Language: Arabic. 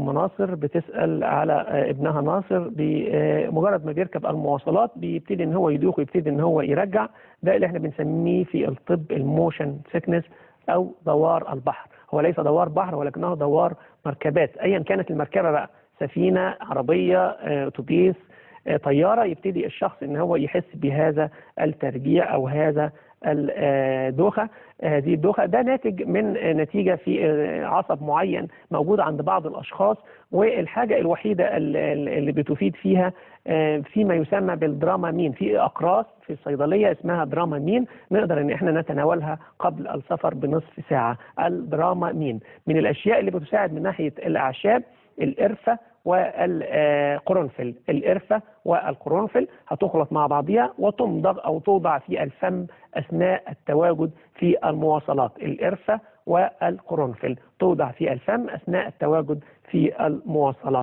أم ناصر بتسأل على ابنها ناصر. بمجرد ما بيركب المواصلات بيبتدي إن هو يدوخ ويبتدي إن هو يرجع. ده اللي احنا بنسميه في الطب الموشن سيكنس أو دوار البحر. هو ليس دوار بحر ولكنه دوار مركبات، أيا كانت المركبة بقى، سفينة، عربية، أتوبيس، طيارة. يبتدي الشخص إن هو يحس بهذا الترجيع أو هذا الدوخة. هذه الدوخة ده ناتج من نتيجة في عصب معين موجود عند بعض الأشخاص، والحاجة الوحيدة اللي بتفيد فيها فيما يسمى بالدرامامين. في أقراص في الصيدلية اسمها درامامين، نقدر إن احنا نتناولها قبل السفر بنصف ساعة. الدرامامين من الأشياء اللي بتساعد من ناحية الأعشاب القرفة والقرنفل. القرفة والقرنفل هتخلط مع بعضها وتمضغ أو توضع في الفم أثناء التواجد في المواصلات. القرفة والقرنفل توضع في الفم أثناء التواجد في المواصلات.